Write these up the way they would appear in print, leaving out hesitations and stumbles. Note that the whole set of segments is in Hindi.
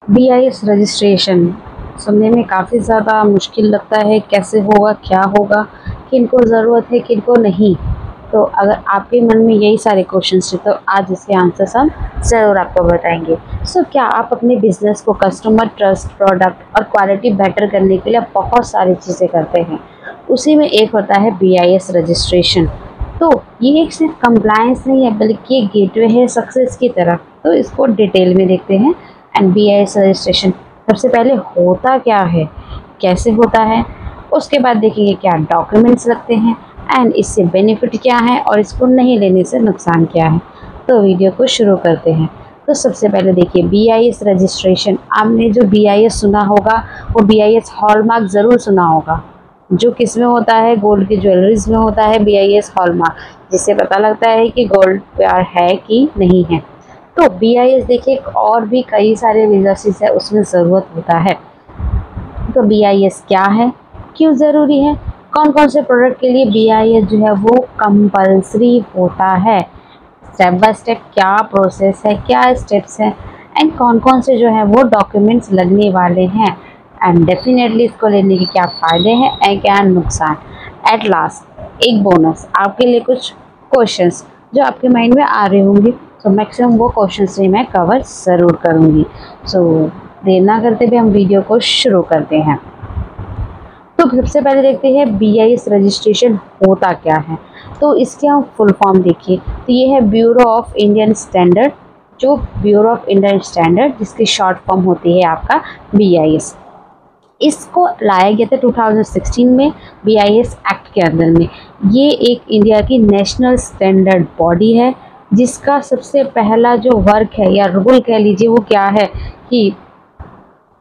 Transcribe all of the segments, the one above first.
BIS रजिस्ट्रेशन सुनने में काफ़ी ज़्यादा मुश्किल लगता है, कैसे होगा, क्या होगा, किनको ज़रूरत है, किनको नहीं। तो अगर आपके मन में यही सारे क्वेश्चंस थे तो आज इसके आंसर्स हम ज़रूर आपको बताएंगे। क्या आप अपने बिजनेस को कस्टमर ट्रस्ट, प्रोडक्ट और क्वालिटी बेटर करने के लिए बहुत सारी चीज़ें करते हैं, उसी में एक होता है BIS रजिस्ट्रेशन। तो ये एक सिर्फ कंप्लायंस नहीं है बल्कि एक गेटवे है सक्सेस की तरफ। तो इसको डिटेल में देखते हैं। एंड BIS रजिस्ट्रेशन सबसे पहले होता क्या है, कैसे होता है, उसके बाद देखेंगे क्या डॉक्यूमेंट्स लगते हैं एंड इससे बेनिफिट क्या है और इसको नहीं लेने से नुकसान क्या है। तो वीडियो को शुरू करते हैं। तो सबसे पहले देखिए BIS रजिस्ट्रेशन। आपने जो BIS सुना होगा वो BIS हॉलमार्क ज़रूर सुना होगा, जो किस में होता है, गोल्ड की ज्वेलरीज में होता है BIS हॉलमार्क, जिससे पता लगता है कि गोल्ड प्योर है कि नहीं है। तो BIS देखिए और भी कई सारे बिजनेसेस है उसमें ज़रूरत होता है। तो BIS क्या है, क्यों ज़रूरी है, कौन कौन से प्रोडक्ट के लिए BIS जो है वो कंपल्सरी होता है, स्टेप बाय स्टेप क्या प्रोसेस है, क्या स्टेप्स हैं एंड कौन कौन से जो है वो डॉक्यूमेंट्स लगने वाले हैं एंड डेफिनेटली इसको लेने के क्या फ़ायदे हैं एंड क्या नुकसान। एट लास्ट एक बोनस आपके लिए कुछ क्वेश्चंस जो आपके माइंड में आ रहे होंगे, तो मैक्सिमम वो क्वेश्चंस भी मैं कवर ज़रूर करूँगी। देर ना करते हुए हम वीडियो को शुरू करते हैं। तो सबसे पहले देखते हैं BIS रजिस्ट्रेशन होता क्या है। तो इसके हम फुल फॉर्म देखिए तो ये है ब्यूरो ऑफ इंडियन स्टैंडर्ड, जो ब्यूरो ऑफ इंडियन स्टैंडर्ड जिसकी शॉर्ट फॉर्म होती है आपका BIS। इसको लाया गया था 2016 में BIS एक्ट के अंदर में। ये एक इंडिया की नेशनल स्टैंडर्ड बॉडी है जिसका सबसे पहला जो वर्क है या रोल कह लीजिए वो क्या है कि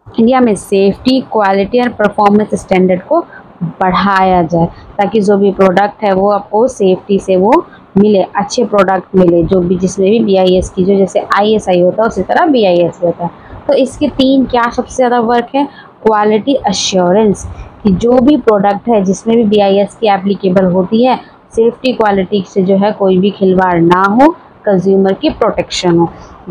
इंडिया में सेफ्टी, क्वालिटी और परफॉर्मेंस स्टैंडर्ड को बढ़ाया जाए, ताकि जो भी प्रोडक्ट है वो आपको सेफ्टी से वो मिले, अच्छे प्रोडक्ट मिले, जो भी जिसमें भी BIS की जो जैसे ISI होता है उसी तरह BIS होता है। तो इसके तीन क्या सबसे ज़्यादा वर्क है, क्वालिटी अश्योरेंस कि जो भी प्रोडक्ट है जिसमें भी BIS की एप्लीकेबल होती है, सेफ्टी क्वालिटी से जो है कोई भी खिलवाड़ ना हो, कंज्यूमर की प्रोटेक्शन हो।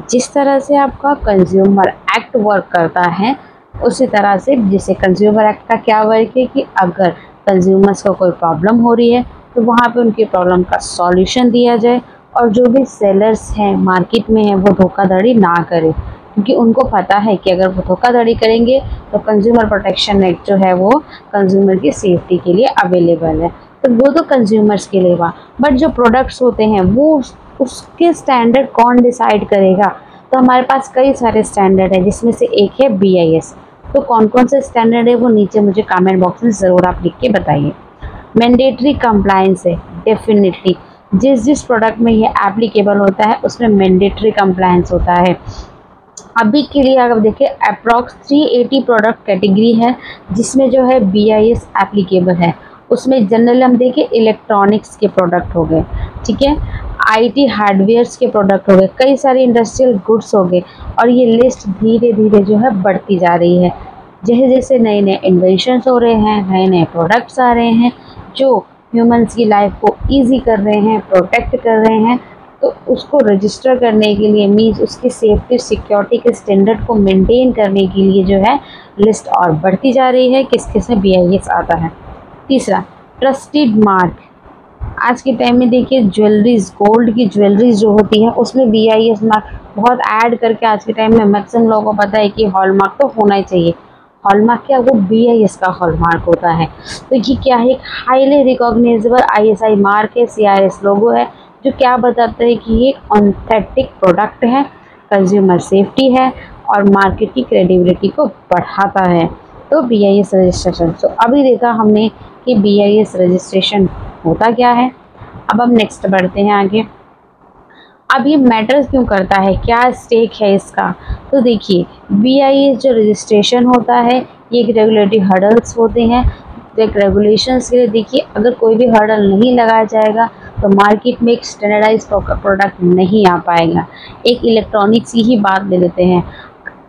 जिस तरह से आपका कंज्यूमर एक्ट वर्क करता है उसी तरह से जैसे कंज्यूमर एक्ट का क्या वर्क है कि अगर कंज्यूमर्स को कोई प्रॉब्लम हो रही है तो वहाँ पे उनकी प्रॉब्लम का सॉल्यूशन दिया जाए, और जो भी सेलर्स हैं मार्केट में हैं वो धोखाधड़ी ना करें, क्योंकि उनको पता है कि अगर वो धोखाधड़ी करेंगे तो कंज्यूमर प्रोटेक्शन एक्ट जो है वो कंज्यूमर की सेफ्टी के लिए अवेलेबल है। तो वो तो कंज्यूमर्स के लिए हुआ, बट जो प्रोडक्ट्स होते हैं वो उसके स्टैंडर्ड कौन डिसाइड करेगा। तो हमारे पास कई सारे स्टैंडर्ड है जिसमें से एक है BIS। तो कौन कौन से स्टैंडर्ड है वो नीचे मुझे कमेंट बॉक्स में ज़रूर आप लिख के बताइए। मैंडेटरी कंप्लायंस है, डेफिनेटली जिस प्रोडक्ट में ये एप्लीकेबल होता है उसमें मैंडेटरी कंप्लायंस होता है। अभी के लिए अगर देखिए अप्रॉक्स 380 प्रोडक्ट कैटेगरी है जिसमें जो है BIS एप्लीकेबल है। उसमें जनरल हम देखें इलेक्ट्रॉनिक्स के प्रोडक्ट हो गए, ठीक है, IT हार्डवेयर्स के प्रोडक्ट हो गए, कई सारे इंडस्ट्रियल गुड्स हो गए, और ये लिस्ट धीरे धीरे जो है बढ़ती जा रही है। जैसे जैसे नए नए इन्वेंशंस हो रहे हैं, नए नए प्रोडक्ट्स आ रहे हैं जो ह्यूमंस की लाइफ को ईजी कर रहे हैं, प्रोटेक्ट कर रहे हैं, तो उसको रजिस्टर करने के लिए मीन्स उसकी सेफ्टी सिक्योरिटी के स्टैंडर्ड को मेंटेन करने के लिए जो है लिस्ट और बढ़ती जा रही है किस किस में BIS आता है। तीसरा ट्रस्टेड मार्क। आज के टाइम में देखिए ज्वेलरीज, गोल्ड की ज्वेलरीज जो होती है उसमें BIS मार्क बहुत ऐड करके आज के टाइम में मैक्सिमम लोगों को पता है कि हॉलमार्क तो होना ही चाहिए। हॉलमार्क क्या, वो BIS का हॉलमार्क होता है। तो ये क्या है, एक हाईली रिकॉग्नाइजेबल ISI मार्क है, CRS लोगो है, जो क्या बताता है कि ये ऑथेंटिक प्रोडक्ट है, कंज्यूमर सेफ्टी है और मार्केट की क्रेडिबिलिटी को बढ़ाता है। तो BIS रजिस्ट्रेशन। तो अभी देखा हमने कि BIS रजिस्ट्रेशन होता क्या है। अब हम नेक्स्ट बढ़ते हैं आगे। अब ये मैटर क्यों करता है, क्या स्टेक है इसका। तो देखिए BIS जो रजिस्ट्रेशन होता है ये एक रेगुलेटरी हर्डल्स होते हैं। एक रेगुलेशंस के लिए देखिए अगर कोई भी हर्डल नहीं लगाया जाएगा तो मार्केट में एक स्टैंडर्डाइज प्रोडक्ट नहीं आ पाएगा। एक इलेक्ट्रॉनिक्स की ही बात ले लेते हैं,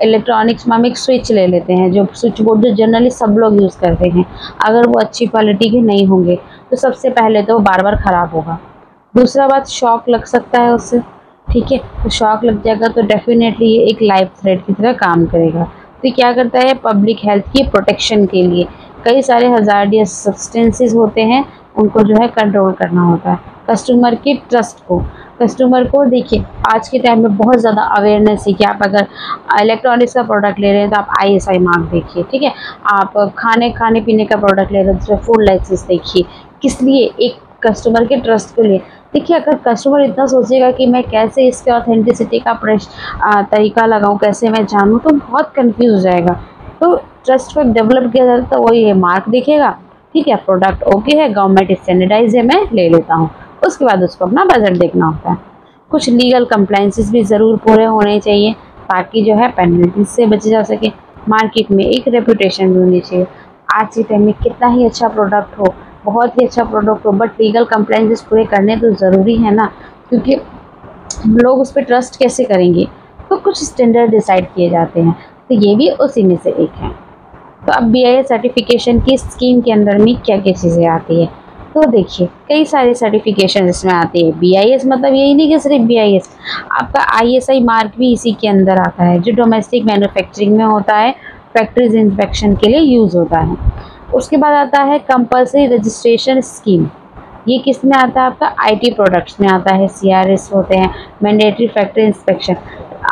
इलेक्ट्रॉनिक्स में हम एक स्विच ले लेते हैं, जो स्विच बोर्ड जो जनरली सब लोग यूज़ करते हैं, अगर वो अच्छी क्वालिटी के नहीं होंगे तो सबसे पहले तो वो बार बार ख़राब होगा। दूसरा बात शॉक लग सकता है उससे, ठीक है। तो शॉक लग जाएगा तो डेफिनेटली ये एक लाइफ थ्रेट की तरह काम करेगा। तो क्या करता है, पब्लिक हेल्थ की प्रोटेक्शन के लिए कई सारे हजार्डियस सब्सटेंसेस होते हैं, उनको जो है कंट्रोल करना होता है। कस्टमर के ट्रस्ट को, कस्टमर को देखिए आज के टाइम में बहुत ज़्यादा अवेयरनेस है कि आप अगर इलेक्ट्रॉनिक्स का प्रोडक्ट ले रहे हैं तो आप ISI मार्क देखिए, ठीक है। आप खाने पीने का प्रोडक्ट ले रहे हैं तो फूड लाइसेंस देखिए। किस लिए? एक कस्टमर के ट्रस्ट के लिए। देखिए अगर कस्टमर इतना सोचेगा कि मैं कैसे इसके ऑथेंटिसिटी का तरीका लगाऊं, कैसे मैं जानूं, तो बहुत कंफ्यूज हो जाएगा। तो ट्रस्ट को डेवलप किया जाता है तो वो ये मार्क देखेगा, ठीक है, प्रोडक्ट ओके है, गवर्नमेंट स्टैंडर्डाइज है, मैं ले लेता हूँ। उसके बाद उसको अपना बजट देखना होता है। कुछ लीगल कंप्लाइंसेस भी ज़रूर पूरे होने चाहिए ताकि जो है पेनल्टी से बचे जा सके। मार्केट में एक रेपुटेशन भी होनी चाहिए। आज के टाइम में कितना ही अच्छा प्रोडक्ट हो, बहुत ही अच्छा प्रोडक्ट हो, बट लीगल कंप्लाइंसेस पूरे करने तो ज़रूरी है ना, क्योंकि लोग उस पर ट्रस्ट कैसे करेंगे। तो कुछ स्टैंडर्ड डिसाइड किए जाते हैं, तो ये भी उसी में से एक है। तो अब BIS सर्टिफिकेशन की स्कीम के अंदर में क्या क्या चीज़ें आती है, तो देखिए कई सारे सर्टिफिकेशन इसमें आते हैं। BIS मतलब यही नहीं कि सिर्फ BIS, आपका ISI मार्क भी इसी के अंदर आता है, जो डोमेस्टिक मैन्युफैक्चरिंग में होता है, फैक्ट्रीज इंस्पेक्शन के लिए यूज़ होता है। उसके बाद आता है कंपल्सरी रजिस्ट्रेशन स्कीम। ये किस में आता है? आपका IT प्रोडक्ट्स में आता है। CRS होते हैं, मैंडेटरी फैक्ट्री इंस्पेक्शन।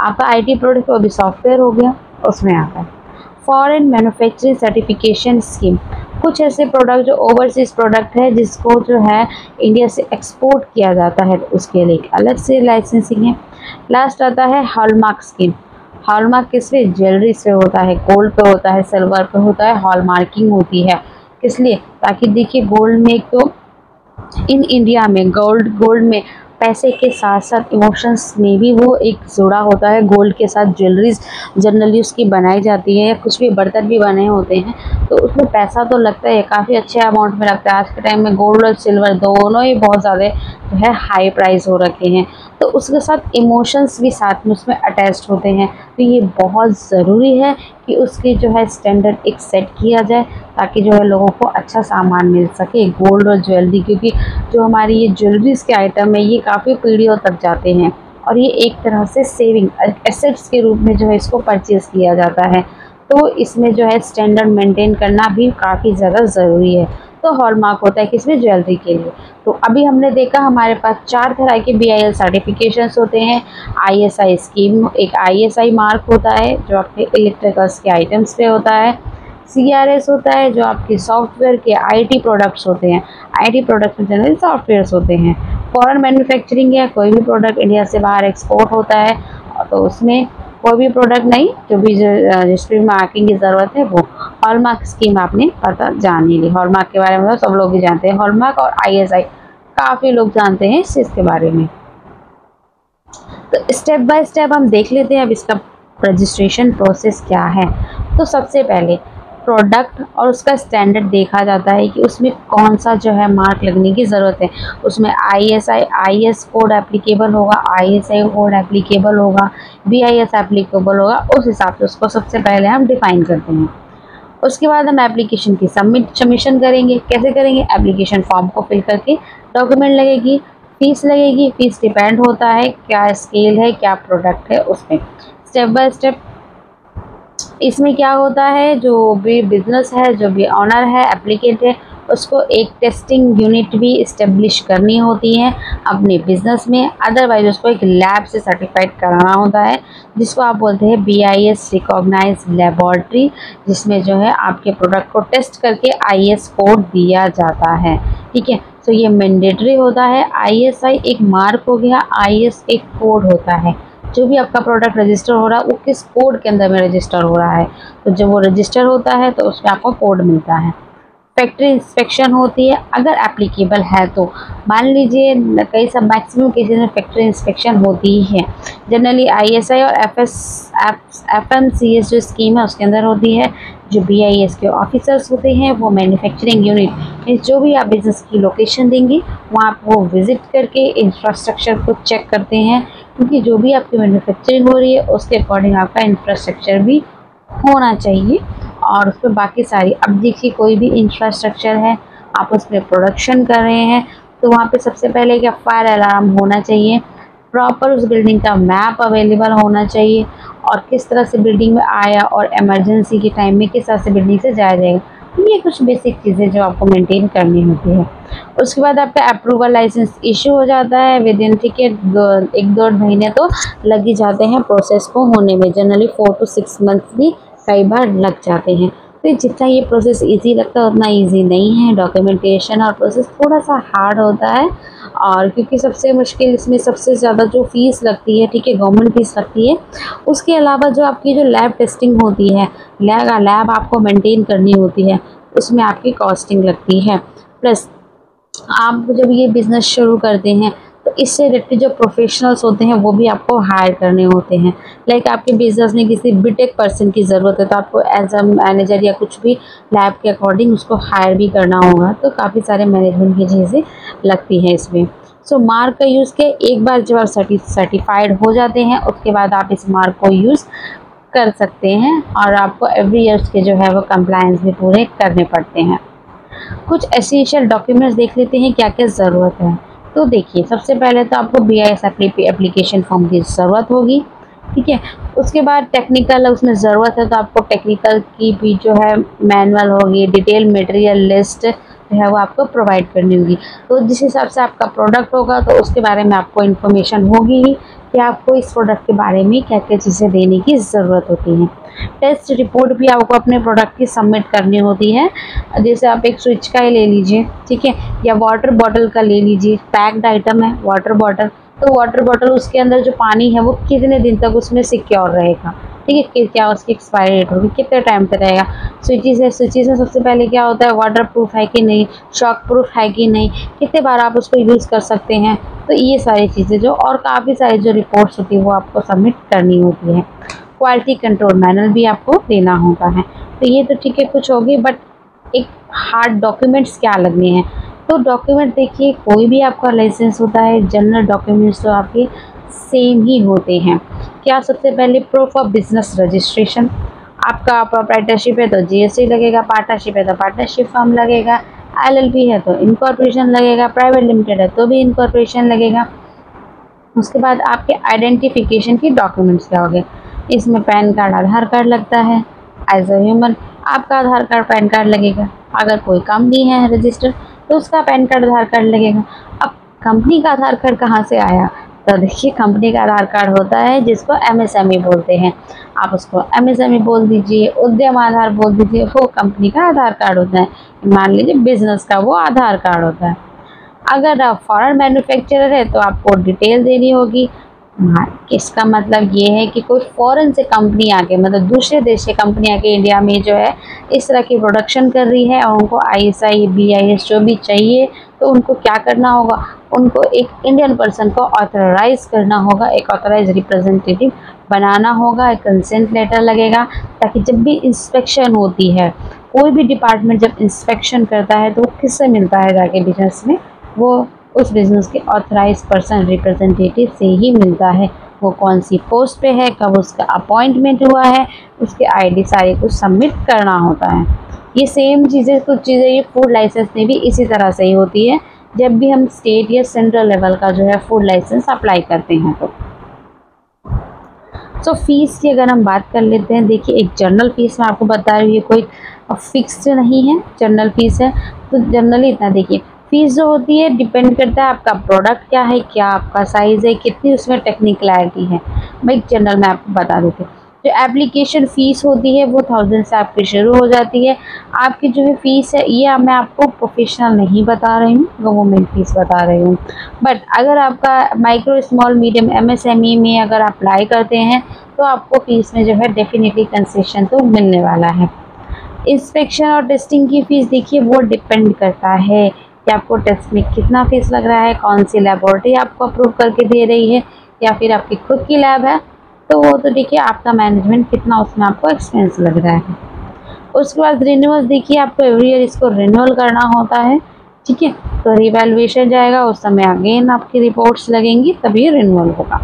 आपका IT प्रोडक्ट वो भी सॉफ्टवेयर हो गया, उसमें आता है। फॉरेन मैन्युफैक्चरिंग सर्टिफिकेशन स्कीम, कुछ ऐसे प्रोडक्ट जो ओवरसीज प्रोडक्ट है जिसको जो है इंडिया से एक्सपोर्ट किया जाता है, तो उसके लिए अलग से लाइसेंसिंग है। लास्ट आता है हॉलमार्क स्कीम। हॉलमार्क किस पे? ज्वेलरी से होता है, गोल्ड पे होता है, सिल्वर पे होता है, हॉलमार्किंग होती है। किस लिए? ताकि देखिए गोल्ड में एक तो इन इंडिया में गोल्ड में पैसे के साथ साथ इमोशंस में भी वो एक जुड़ा होता है। गोल्ड के साथ ज्वेलरीज जनरली उसकी बनाई जाती है, या कुछ भी बर्तन भी बने होते हैं, तो उसमें पैसा तो लगता है, काफ़ी अच्छे अमाउंट में लगता है। आज के टाइम में गोल्ड और सिल्वर दोनों ही बहुत ज़्यादा जो है हाई प्राइस हो रखे हैं, तो उसके साथ इमोशंस भी साथ में उसमें अटैच्ड होते हैं। तो ये बहुत ज़रूरी है कि उसकी जो है स्टैंडर्ड एक सेट किया जाए, ताकि जो है लोगों को अच्छा सामान मिल सके, गोल्ड और ज्वेलरी। क्योंकि जो हमारी ये ज्वेलरीज के आइटम है ये काफ़ी पीढ़ियों तक जाते हैं, और ये एक तरह से सेविंग एसेट्स के रूप में जो है इसको परचेज़ किया जाता है। तो इसमें जो है स्टैंडर्ड मेंटेन करना भी काफ़ी ज़्यादा ज़रूरी है। तो हॉलमार्क होता है किसमें? ज्वेलरी के लिए। तो अभी हमने देखा हमारे पास 4 तरह के BIL सर्टिफिकेशंस होते हैं। ISI स्कीम, एक ISI मार्क होता है जो आपके इलेक्ट्रिकल्स के आइटम्स पे होता है। CRS होता है जो आपके सॉफ्टवेयर के IT प्रोडक्ट्स होते हैं। IT प्रोडक्ट्स में जनरली सॉफ्टवेयर्स होते हैं। फॉरेन मैन्युफैक्चरिंग है, कोई भी प्रोडक्ट इंडिया से बाहर एक्सपोर्ट होता है, तो उसमें कोई भी प्रोडक्ट नहीं, जो भी जिस भी मार्किंग की ज़रूरत है वो। हॉलमार्क स्कीम आपने पता जान ही ली, हॉलमार्क के बारे में तो सब लोग ही जानते हैं। हॉलमार्क और ISI काफ़ी लोग जानते हैं इस चीज़ के बारे में। तो स्टेप बाय स्टेप हम देख लेते हैं अब इसका रजिस्ट्रेशन प्रोसेस क्या है। तो सबसे पहले प्रोडक्ट और उसका स्टैंडर्ड देखा जाता है कि उसमें कौन सा जो है मार्क लगने की ज़रूरत है। उसमें IS कोड एप्लीकेबल होगा, ISI कोड एप्लीकेबल होगा, BIS एप्लीकेबल होगा। उस हिसाब से उसको सबसे पहले हम डिफ़ाइन करते हैं। उसके बाद हम एप्लीकेशन की सबमिशन करेंगे। कैसे करेंगे? एप्लीकेशन फॉर्म को फिल करके डॉक्यूमेंट लगेगी, फीस लगेगी। फीस डिपेंड होता है क्या स्केल है, क्या प्रोडक्ट है, उसमें स्टेप बाय स्टेप। इसमें क्या होता है, जो भी बिज़नेस है, जो भी ऑनर है, एप्लीकेंट है, उसको एक टेस्टिंग यूनिट भी इस्टेब्लिश करनी होती है अपने बिज़नेस में। अदरवाइज उसको एक लैब से सर्टिफाइड कराना होता है, जिसको आप बोलते हैं BIS रिकॉग्नाइज लेबॉर्ट्री, जिसमें जो है आपके प्रोडक्ट को टेस्ट करके IS कोड दिया जाता है। ठीक है, तो ये मैंडेटरी होता है। ISI एक मार्क हो गया, IS एक कोड होता है। जो भी आपका प्रोडक्ट रजिस्टर हो रहा है वो किस कोड के अंदर में रजिस्टर हो रहा है, तो जब वो रजिस्टर होता है तो उसमें आपको कोड मिलता है। फैक्ट्री इंस्पेक्शन होती है अगर एप्लीकेबल है तो। मान लीजिए कई सब मैक्सिमम केसेस में फैक्ट्री इंस्पेक्शन होती ही है। जनरली ISI और FMCS जो स्कीम है उसके अंदर होती है। जो BIS के ऑफिसर्स होते हैं वो मैन्युफैक्चरिंग यूनिट, जो भी आप बिज़नेस की लोकेशन देंगे वहाँ वो विज़िट करके इंफ्रास्ट्रक्चर को चेक करते हैं, क्योंकि जो भी आपकी मैन्युफैक्चरिंग हो रही है उसके अकॉर्डिंग आपका इंफ्रास्ट्रक्चर भी होना चाहिए। और उस पर बाकी सारी, अब देखिए कोई भी इंफ्रास्ट्रक्चर है, आप उस पर प्रोडक्शन कर रहे हैं, तो वहाँ पे सबसे पहले क्या फायर अलार्म होना चाहिए। प्रॉपर उस बिल्डिंग का मैप अवेलेबल होना चाहिए और किस तरह से बिल्डिंग में आया और इमरजेंसी के टाइम में किस तरह से बिल्डिंग से जाया जाएगा। ये कुछ बेसिक चीज़ें जो आपको मेंटेन करनी होती है। उसके बाद आपका अप्रूवल लाइसेंस इशू हो जाता है विद इन, ठीक है, 1-2 महीने तो लग ही जाते हैं प्रोसेस को होने में। जनरली 4 to 6 मंथ्स भी कई बार लग जाते हैं। तो जितना ये प्रोसेस इजी लगता है उतना इजी नहीं है। डॉक्यूमेंटेशन और प्रोसेस थोड़ा सा हार्ड होता है, और क्योंकि सबसे मुश्किल इसमें सबसे ज़्यादा जो फ़ीस लगती है, ठीक है, गवर्नमेंट फ़ीस लगती है। उसके अलावा जो आपकी जो लैब टेस्टिंग होती है, लैब आपको मेंटेन करनी होती है, उसमें आपकी कॉस्टिंग लगती है। प्लस आप जब ये बिज़नेस शुरू करते हैं तो इससे रिलेटेड जो प्रोफेशनल्स होते हैं वो भी आपको हायर करने होते हैं। लाइक आपके बिज़नेस में किसी बीटेक पर्सन की ज़रूरत है तो आपको एज अ मैनेजर या कुछ भी लैब के अकॉर्डिंग उसको हायर भी करना होगा। तो काफ़ी सारे मैनेजमेंट की चीज़ें लगती हैं इसमें। सो मार्क का यूज़ के एक बार जब आप सर्टिफाइड हो जाते हैं उसके बाद आप इस मार्क को यूज़ कर सकते हैं, और आपको एवरी ईयर के जो है वो कंप्लायंस भी पूरे करने पड़ते हैं। कुछ एसेंशियल डॉक्यूमेंट्स देख लेते हैं क्या क्या ज़रूरत है। तो देखिए, सबसे पहले तो आपको BIS एप्लीकेशन फॉर्म की ज़रूरत होगी, ठीक है। उसके बाद टेक्निकल उसमें ज़रूरत है तो आपको टेक्निकल की भी जो है मैनुअल होगी, डिटेल मटेरियल लिस्ट जो है वो आपको प्रोवाइड करनी होगी। तो जिस हिसाब से आपका प्रोडक्ट होगा तो उसके बारे में आपको इन्फॉर्मेशन होगी ही कि आपको इस प्रोडक्ट के बारे में क्या क्या चीज़ें देने की ज़रूरत होती हैं। टेस्ट रिपोर्ट भी आपको अपने प्रोडक्ट की सबमिट करनी होती है। जैसे आप एक स्विच का ही ले लीजिए, ठीक है, या वाटर बॉटल का ले लीजिए। पैक्ड आइटम है वाटर बॉटल, तो वाटर बॉटल उसके अंदर जो पानी है वो कितने दिन तक उसमें सिक्योर रहेगा, ठीक है, कि क्या उसकी एक्सपायरी डेट होगी, कितने टाइम पे रहेगा। स्विचेस में सबसे पहले क्या होता है, वाटर प्रूफ है कि नहीं, शॉक प्रूफ है कि नहीं, कितने बार आप उसको यूज़ कर सकते हैं। तो ये सारी चीज़ें जो और काफ़ी सारी जो रिपोर्ट्स होती है वो आपको सबमिट करनी होती है। क्वालिटी कंट्रोल मैनुअल भी आपको देना होता है। तो ये तो ठीक है कुछ होगी, बट एक हार्ड डॉक्यूमेंट्स क्या लगने हैं। तो डॉक्यूमेंट देखिए, कोई भी आपका लाइसेंस होता है, जनरल डॉक्यूमेंट्स तो आपके सेम ही होते हैं। क्या सबसे पहले प्रूफ ऑफ बिजनेस रजिस्ट्रेशन, आपका प्रोप्राइटरशिप है तो GST लगेगा, पार्टनरशिप है तो पार्टनरशिप फॉर्म लगेगा, LLP है तो इनकॉर्पोरेशन लगेगा, प्राइवेट लिमिटेड है तो भी इनकॉर्पोरेशन लगेगा। उसके बाद आपके आइडेंटिफिकेशन की डॉक्यूमेंट्स क्या हो गए, इसमें पैन कार्ड, आधार कार्ड लगता है। एज अ ह्यूमन आपका आधार कार्ड पैन कार्ड लगेगा। अगर कोई कंपनी है रजिस्टर तो उसका पैन कार्ड आधार कार्ड लगेगा। अब कंपनी का आधार कार्ड कहाँ से आया, तो देखिए कंपनी का आधार कार्ड होता है जिसको MSME बोलते हैं। आप उसको MSME बोल दीजिए, उद्यम आधार बोल दीजिए, वो कंपनी का आधार कार्ड होता है। मान लीजिए बिजनेस का वो आधार कार्ड होता है। अगर आप फॉरेन मैन्युफैक्चरर है तो आपको डिटेल देनी होगी। इसका मतलब ये है कि कोई फॉरेन से कंपनी आके, मतलब दूसरे देश से कंपनी आके इंडिया में जो है इस तरह की प्रोडक्शन कर रही है और उनको ISI BIS जो भी चाहिए, तो उनको क्या करना होगा, उनको एक इंडियन पर्सन को ऑथराइज करना होगा, एक ऑथराइज रिप्रेजेंटेटिव बनाना होगा, एक कंसेंट लेटर लगेगा, ताकि जब भी इंस्पेक्शन होती है, कोई भी डिपार्टमेंट जब इंस्पेक्शन करता है तो वो किससे मिलता है जाके बिजनेस में, वो उस बिज़नेस के ऑथराइज पर्सन रिप्रेजेंटेटिव से ही मिलता है। वो कौन सी पोस्ट पे है, कब उसका अपॉइंटमेंट हुआ है, उसके ID सारे कुछ सबमिट करना होता है। ये सेम चीज़ें, कुछ चीज़ें ये फूड लाइसेंस में भी इसी तरह से ही होती है जब भी हम स्टेट या सेंट्रल लेवल का जो है फूड लाइसेंस अप्लाई करते हैं। तो फीस की अगर हम बात कर लेते हैं, देखिए एक जनरल फीस मैं आपको बता रही हूँ, ये कोई फिक्स नहीं है, जनरल फीस है। तो जनरली इतना देखिए, फीस जो होती है डिपेंड करता है आपका प्रोडक्ट क्या है, क्या आपका साइज़ है, कितनी उसमें टेक्निकलिटी है। मैं एक जनरल में आपको बता देती हूँ। जो एप्लीकेशन फ़ीस होती है वो 1000 से आपकी शुरू हो जाती है। आपकी जो है फ़ीस है, ये मैं आपको प्रोफेशनल नहीं बता रही हूँ, गवर्नमेंट फ़ीस बता रही हूँ। बट अगर आपका माइक्रो स्मॉल मीडियम MSME में अगर अप्लाई करते हैं तो आपको फ़ीस में जो है डेफिनेटली कंसेशन तो मिलने वाला है। इंस्पेक्शन और टेस्टिंग की फ़ीस देखिए वो डिपेंड करता है कि आपको टेस्ट में कितना फीस लग रहा है, कौन सी लैबोरेटरी आपको अप्रूव करके दे रही है, या फिर आपकी खुद की लैब है, तो वो तो देखिए आपका मैनेजमेंट कितना उसमें आपको एक्सपेंस लग रहा है। उसके बाद रिन्यूअल देखिए, आपको एवरी ईयर इसको रिन्यूअल करना होता है, ठीक है। तो रिवैल्यूएशन जाएगा, उस समय अगेन आपकी रिपोर्ट्स लगेंगी, तभी रिन्यूअल होगा।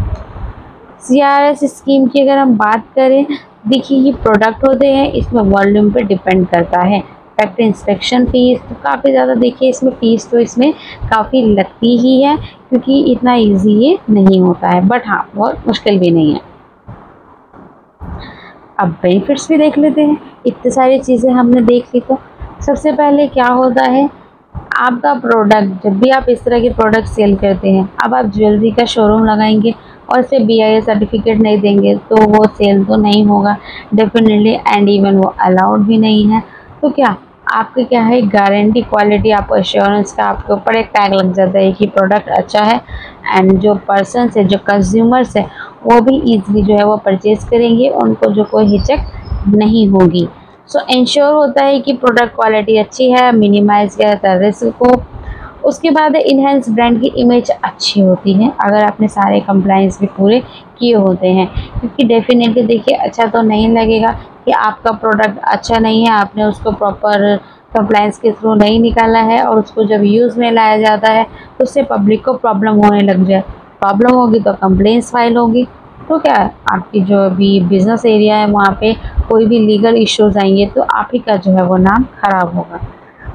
CRS स्कीम की अगर हम बात करें, देखिए ये प्रोडक्ट होते हैं, इसमें वॉल्यूम पे डिपेंड करता है। फैक्ट्री इंस्पेक्शन फ़ीस, तो काफ़ी ज़्यादा देखिए इसमें फ़ीस तो इसमें काफ़ी लगती ही है, क्योंकि इतना ईजी ये नहीं होता है, बट हाँ बहुत मुश्किल भी नहीं है। अब बेनिफिट्स भी देख लेते हैं। इतनी सारी चीज़ें हमने देख ली, तो सबसे पहले क्या होता है, आपका प्रोडक्ट, जब भी आप इस तरह के प्रोडक्ट सेल करते हैं, अब आप ज्वेलरी का शोरूम लगाएंगे और इसे BIS सर्टिफिकेट नहीं देंगे तो वो सेल तो नहीं होगा डेफिनेटली, एंड इवन वो अलाउड भी नहीं है। तो क्या आपके क्या है, गारंटी, क्वालिटी, आपको एश्योरेंस का आपके ऊपर एक टैग लग जाता है कि प्रोडक्ट अच्छा है, एंड जो पर्सन्स है, जो कंज्यूमर्स है, वो भी ईजिली जो है वो परचेज़ करेंगे, उनको जो कोई हिचक नहीं होगी। सो इंश्योर होता है कि प्रोडक्ट क्वालिटी अच्छी है, मिनिमाइज किया जाता है रिस्क को। उसके बाद इनहेंस ब्रांड की इमेज अच्छी होती है अगर आपने सारे कंप्लाइंस भी पूरे किए होते हैं, क्योंकि डेफिनेटली देखिए अच्छा तो नहीं लगेगा कि आपका प्रोडक्ट अच्छा नहीं है, आपने उसको प्रॉपर कंप्लाइंस के थ्रू नहीं निकाला है, और उसको जब यूज़ में लाया जाता है तो उससे पब्लिक को प्रॉब्लम होने लग जाए। प्रॉब्लम होगी तो कंप्लेंट्स फाइल होगी, तो क्या है, आपकी जो भी बिज़नेस एरिया है वहाँ पे कोई भी लीगल इश्यूज आएंगे तो आप ही का जो है वो नाम खराब होगा।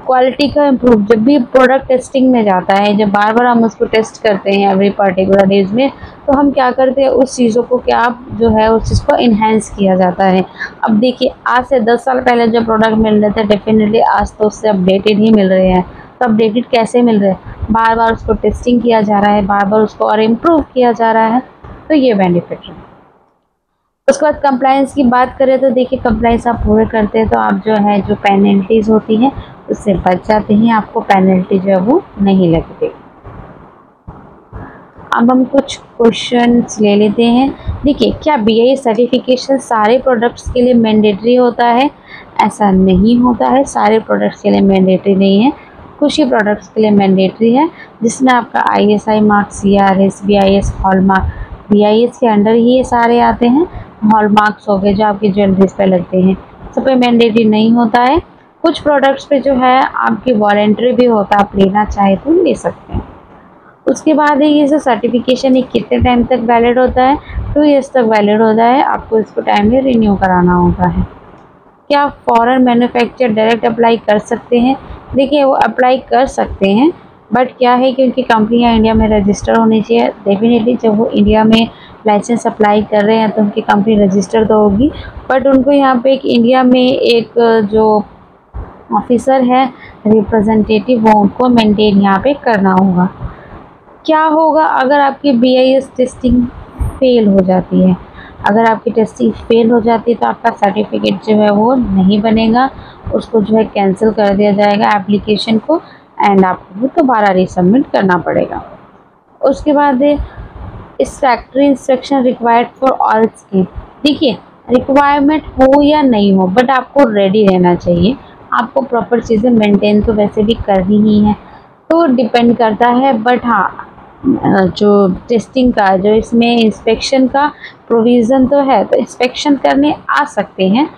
क्वालिटी का इम्प्रूव, जब भी प्रोडक्ट टेस्टिंग में जाता है, जब बार बार हम उसको टेस्ट करते हैं एवरी पर्टिकुलर डेज में, तो हम क्या करते हैं, उस चीज़ों को क्या जो है उस चीज़ को इन्हेंस किया जाता है। अब देखिए आज से 10 साल पहले जो प्रोडक्ट मिल रहे थे, डेफिनेटली आज तो उससे अपडेटेड ही मिल रहे हैं। तो अपडेटेड कैसे मिल रहे हैं, बार बार उसको टेस्टिंग किया जा रहा है, बार बार उसको और इम्प्रूव किया जा रहा है, तो ये बेनिफिट है। उसके बाद कंप्लाइंस की बात करें तो देखिए कंप्लाइंस आप पूरे करते हैं तो आप जो है जो पेनल्टीज़ होती हैं उससे बच जाते हैं, आपको पेनल्टी जो है वो नहीं लगती। अब हम कुछ क्वेश्चंस ले लेते हैं। देखिए, क्या BIS सर्टिफिकेशन सारे प्रोडक्ट्स के लिए मैंडेटरी होता है? ऐसा नहीं होता है, सारे प्रोडक्ट्स के लिए मैंडेटरी नहीं है, कुछ ही प्रोडक्ट्स के लिए मैंडेटरी है, जिसमें आपका ISI mark, CRS, BIS, hallmark, BIS के अंडर ही ये सारे आते हैं। हॉलमार्क्स हो गए जो आपकी ज्वेलरीज पे लगते हैं, सब पे मैंडेटरी नहीं होता है। कुछ प्रोडक्ट्स पे जो है आपकी वॉलंटरी भी होता है, आप लेना चाहे तो ले सकते हैं। उसके बाद है ये जो सर्टिफिकेशन है कितने टाइम तक वैलिड होता है? 2 ईयर्स तक वैलिड होता है, आपको इसको टाइम में रिन्यू कराना होता है। क्या फॉरेन मैन्युफैक्चर डायरेक्ट अप्लाई कर सकते हैं? देखिए वो अप्लाई कर सकते हैं, बट क्या है कि उनकी कंपनियां इंडिया में रजिस्टर होनी चाहिए। डेफिनेटली जब वो इंडिया में लाइसेंस अप्लाई कर रहे हैं तो उनकी कंपनी रजिस्टर तो होगी, बट उनको यहाँ पे एक इंडिया में एक जो ऑफिसर है रिप्रेजेंटेटिव, वो उनको मेंटेन यहाँ पे करना होगा। क्या होगा अगर आपकी BIS टेस्टिंग फेल हो जाती है? अगर आपकी टेस्टिंग फेल हो जाती है तो आपका सर्टिफिकेट जो है वो नहीं बनेगा, उसको जो है कैंसिल कर दिया जाएगा एप्लीकेशन को, एंड आपको वो दोबारा रीसबमिट करना पड़ेगा। उसके बाद इस factory inspection required for all scheme. देखिए रिक्वायरमेंट हो या नहीं हो, बट आपको रेडी रहना चाहिए, आपको प्रॉपर चीज़ें मेंटेन तो वैसे भी करनी ही है, तो डिपेंड करता है। बट हाँ, जो टेस्टिंग का, जो इसमें इंस्पेक्शन का प्रोविज़न तो है, तो इंस्पेक्शन करने आ सकते हैं।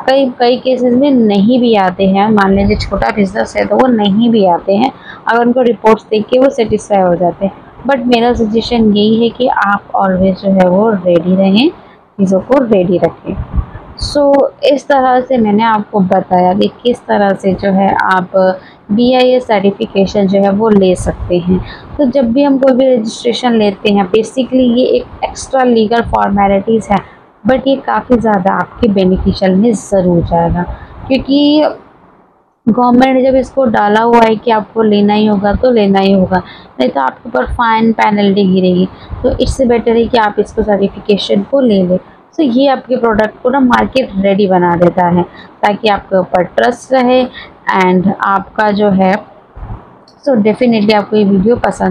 कई केसेस में नहीं भी आते हैं, मान लीजिए छोटा बिजनेस है तो वो नहीं भी आते हैं, अगर उनको रिपोर्ट्स देख के वो सेटिस्फाई हो जाते हैं। बट मेरा सजेशन यही है कि आप ऑलवेज जो है वो रेडी रहें, चीज़ों को रेडी रखें। सो इस तरह से मैंने आपको बताया कि किस तरह से जो है आप BIS सर्टिफिकेशन जो है वो ले सकते हैं। तो जब भी हम कोई भी रजिस्ट्रेशन लेते हैं, बेसिकली ये एक एक्स्ट्रा लीगल फॉर्मेलिटीज़ है, बट ये काफ़ी ज़्यादा आपके बेनिफिशियल में ज़रूर जाएगा, क्योंकि गवर्नमेंट ने जब इसको डाला हुआ है कि आपको लेना ही होगा तो लेना ही होगा, नहीं तो आपके ऊपर फाइन पेनल्टी गिरेगी। तो इससे बेटर है कि आप इसको सर्टिफिकेशन को ले लें। तो ये आपके प्रोडक्ट को ना मार्केट रेडी बना देता है, ताकि आपके ऊपर ट्रस्ट रहे, एंड आपका जो है, सो डेफिनेटली आपको ये वीडियो पसंद